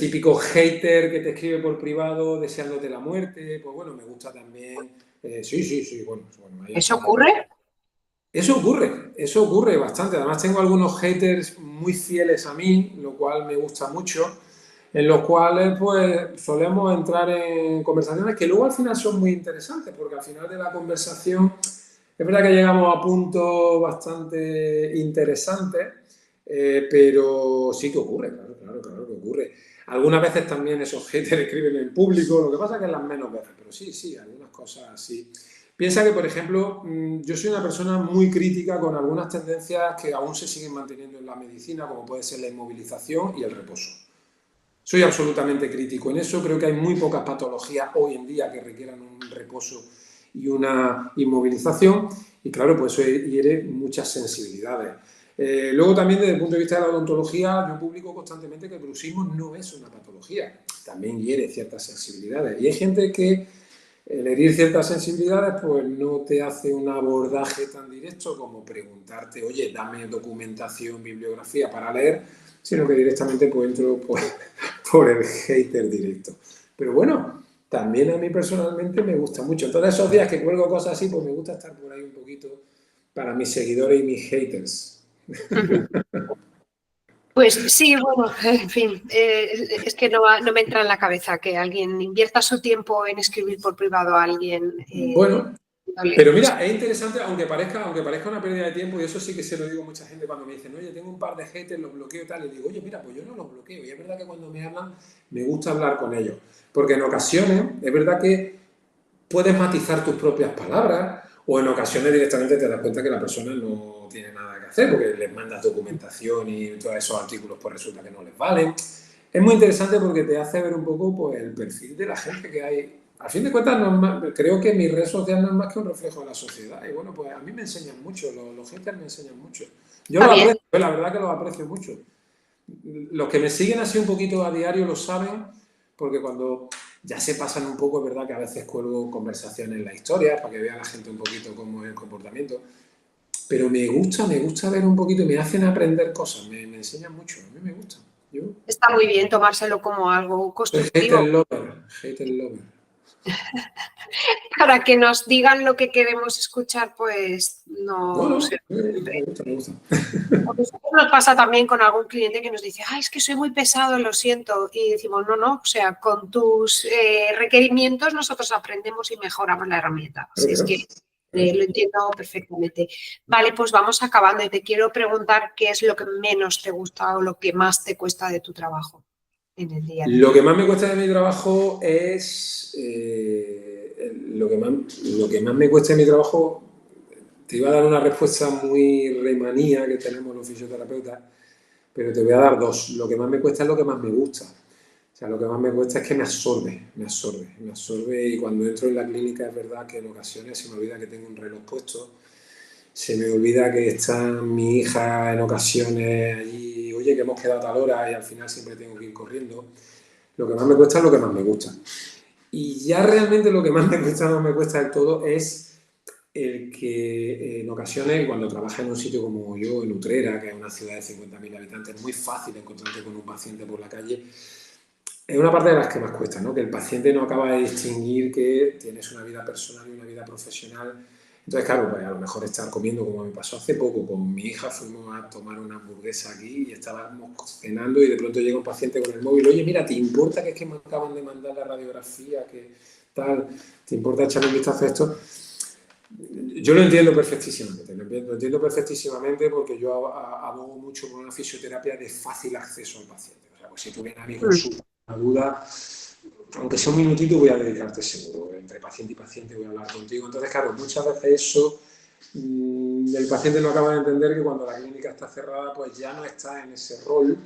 típico hater que te escribe por privado deseándote la muerte, pues bueno, me gusta también, sí, bueno, ahí ¿Eso está. ocurre? Eso ocurre bastante. Además tengo algunos haters muy fieles a mí, lo cual me gusta mucho, en los cuales pues solemos entrar en conversaciones que luego al final son muy interesantes, porque al final de la conversación es verdad que llegamos a puntos bastante interesantes, pero sí que ocurre, claro que ocurre. Algunas veces también esos haters escriben en público, lo que pasa es que es las menos veces, pero sí, algunas cosas así. Piensa que, por ejemplo, yo soy una persona muy crítica con algunas tendencias que aún se siguen manteniendo en la medicina, como puede ser la inmovilización y el reposo. Soy absolutamente crítico en eso, creo que hay muy pocas patologías hoy en día que requieran un reposo y una inmovilización, y claro, pues eso hiere muchas sensibilidades. Luego también desde el punto de vista de la odontología, yo publico constantemente que el bruxismo no es una patología, también hiere ciertas sensibilidades. Y hay gente que el herir ciertas sensibilidades pues no te hace un abordaje tan directo como preguntarte, oye, dame documentación, bibliografía para leer, sino que directamente pues entro por el hater directo. Pero bueno, también a mí personalmente me gusta mucho. Entonces esos días que cuelgo cosas así, pues me gusta estar por ahí un poquito para mis seguidores y mis haters. Pues sí, bueno, en fin, es que no me entra en la cabeza que alguien invierta su tiempo en escribir por privado a alguien. Bueno, Vale. pero mira, es interesante, aunque parezca una pérdida de tiempo, y eso sí que se lo digo a mucha gente cuando me dicen, oye, tengo un par de haters, los bloqueo y tal, y digo, oye, mira, pues yo no los bloqueo. Y es verdad que cuando me hablan, me gusta hablar con ellos. Porque en ocasiones, es verdad que puedes matizar tus propias palabras, o en ocasiones directamente te das cuenta que la persona no tiene nada que hacer, porque les mandas documentación y todos esos artículos pues resulta que no les valen. Es muy interesante porque te hace ver un poco pues, el perfil de la gente que hay. A fin de cuentas, no es más, creo que mi red social no es más que un reflejo de la sociedad. Y bueno, pues a mí me enseñan mucho, los haters me enseñan mucho. Yo Está los bien. aprecio, la verdad que los aprecio mucho. Los que me siguen así un poquito a diario lo saben, porque cuando ya se pasan un poco, es verdad que a veces cuelgo conversaciones en la historia para que vea la gente un poquito cómo es el comportamiento. Pero me gusta ver un poquito, me hacen aprender cosas, me enseñan mucho, a mí me gusta. Yo Está muy bien tomárselo como algo soy hater constructivo. lover, hater lover. Para que nos digan lo que queremos escuchar, pues No, no no, sé. me gusta. A nosotros nos pasa también con algún cliente que nos dice, es que soy muy pesado, lo siento. Y decimos, no, o sea, con tus requerimientos nosotros aprendemos y mejoramos la herramienta. Claro, Si es claro. que lo entiendo perfectamente. Vale, pues vamos acabando y te quiero preguntar qué es lo que menos te gusta o lo que más te cuesta de tu trabajo en el día a día. Lo que más me cuesta de mi trabajo es. Lo que más me cuesta de mi trabajo. Te iba a dar una respuesta muy remanía que tenemos los fisioterapeutas, pero te voy a dar dos. Lo que más me cuesta es lo que más me gusta. O sea, lo que más me cuesta es que me absorbe y cuando entro en la clínica es verdad que en ocasiones se me olvida que tengo un reloj puesto, se me olvida que está mi hija en ocasiones allí, oye, que hemos quedado a tal hora y al final siempre tengo que ir corriendo. Lo que más me cuesta es lo que más me gusta. Y ya realmente lo que más me cuesta, no me cuesta del todo, es el que en ocasiones, cuando trabajas en un sitio como yo, en Utrera, que es una ciudad de 50.000 habitantes, es muy fácil encontrarte con un paciente por la calle. Es una parte de las que más cuesta, ¿no? Que el paciente no acaba de distinguir que tienes una vida personal y una vida profesional. Entonces, claro, pues a lo mejor estar comiendo, como me pasó hace poco, con mi hija fuimos a tomar una hamburguesa aquí y estábamos cenando y de pronto llega un paciente con el móvil, oye, mira, ¿te importa que es que me acaban de mandar la radiografía, que tal? ¿Te importa echarle un vistazo a esto? Yo lo entiendo perfectísimamente, lo entiendo perfectísimamente porque yo abogo mucho por una fisioterapia de fácil acceso al paciente. O sea, pues si tú vienes a mi consulta, una duda, aunque sea un minutito, voy a dedicarte seguro. Entre paciente y paciente voy a hablar contigo. Entonces, claro, muchas veces eso, el paciente no acaba de entender que cuando la clínica está cerrada, pues ya no está en ese rol.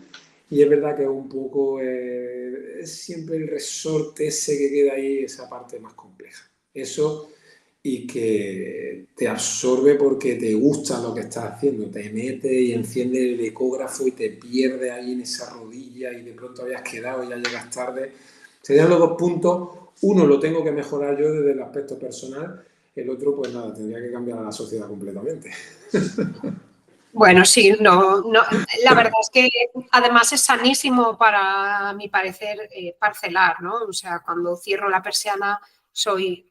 Y es verdad que es un poco, es siempre el resorte ese que queda ahí, esa parte más compleja. Eso. y que te absorbe porque te gusta lo que estás haciendo, te metes y enciendes el ecógrafo y te pierdes ahí en esa rodilla y de pronto habías quedado y ya llegas tarde. Serían los dos puntos. Uno lo tengo que mejorar yo desde el aspecto personal, el otro pues nada, tendría que cambiar a la sociedad completamente. Bueno, sí, no, la verdad es que además es sanísimo para mi parecer parcelar, ¿no? O sea, cuando cierro la persiana soy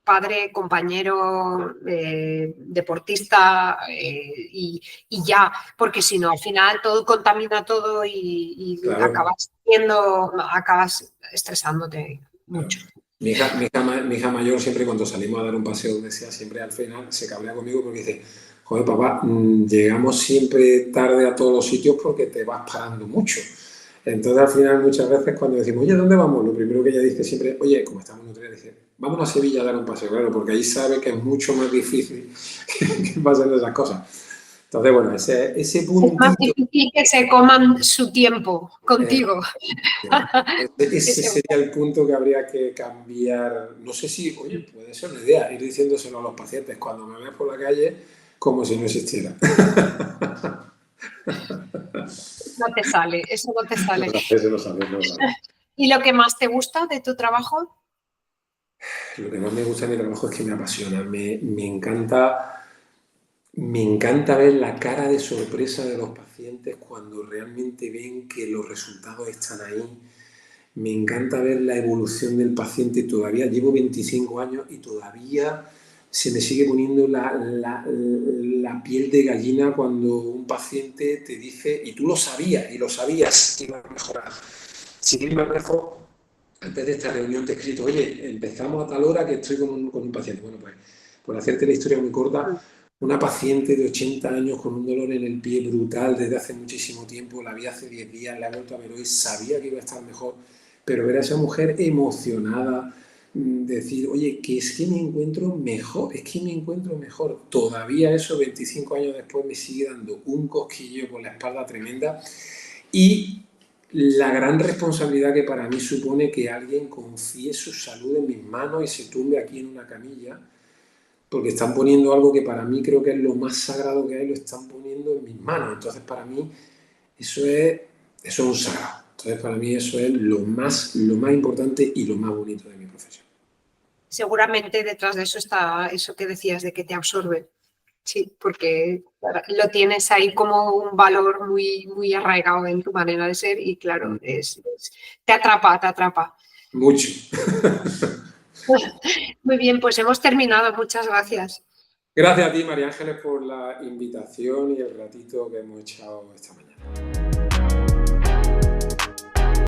padre, compañero, deportista y ya, porque si no, al final todo contamina todo y Claro. acabas estresándote mucho. Claro. Mi hija mayor siempre cuando salimos a dar un paseo donde sea, siempre al final se cabrea conmigo porque dice, joder papá, llegamos siempre tarde a todos los sitios porque te vas parando mucho. Entonces al final muchas veces cuando decimos, oye, ¿dónde vamos? Lo primero que ella dice siempre, oye, como estamos en otro día, dice, vamos a Sevilla a dar un paseo, claro, porque ahí sabe que es mucho más difícil que pasen esas cosas. Entonces, bueno, ese puntito... Es más difícil que se coman su tiempo contigo. Ese sería el punto que habría que cambiar. No sé si, oye, puede ser una idea, ir diciéndoselo a los pacientes cuando me veas por la calle como si no existiera. No te sale, eso no te sale. Eso lo sabes, no lo sabes. ¿Y lo que más te gusta de tu trabajo? Lo que más me gusta de mi trabajo es que me apasiona. Me encanta ver la cara de sorpresa de los pacientes cuando realmente ven que los resultados están ahí. Me encanta ver la evolución del paciente. Todavía llevo 25 años y todavía se me sigue poniendo la piel de gallina cuando un paciente te dice, y tú lo sabías que iba a mejorar. Sin ir más lejos, antes de esta reunión te he escrito, oye, empezamos a tal hora que estoy con un paciente. Bueno, pues por hacerte la historia muy corta, una paciente de 80 años con un dolor en el pie brutal desde hace muchísimo tiempo, la vi hace 10 días, la he vuelto a ver hoy, sabía que iba a estar mejor, pero ver a esa mujer emocionada, decir, oye, que es que me encuentro mejor, es que me encuentro mejor. Todavía eso, 25 años después, me sigue dando un cosquillo por la espalda tremenda y la gran responsabilidad que para mí supone que alguien confíe su salud en mis manos y se tumbe aquí en una camilla, porque están poniendo algo que para mí creo que es lo más sagrado que hay, lo están poniendo en mis manos. Entonces, para mí, eso es un sagrado. Entonces, para mí, eso es lo más importante y lo más bonito de mi profesión. Seguramente detrás de eso está eso que decías de que te absorbe. Sí, porque lo tienes ahí como un valor muy, muy arraigado en tu manera de ser y claro, te atrapa, te atrapa. Mucho. Muy bien, pues hemos terminado. Muchas gracias. Gracias a ti, María Ángeles, por la invitación y el ratito que hemos echado esta mañana.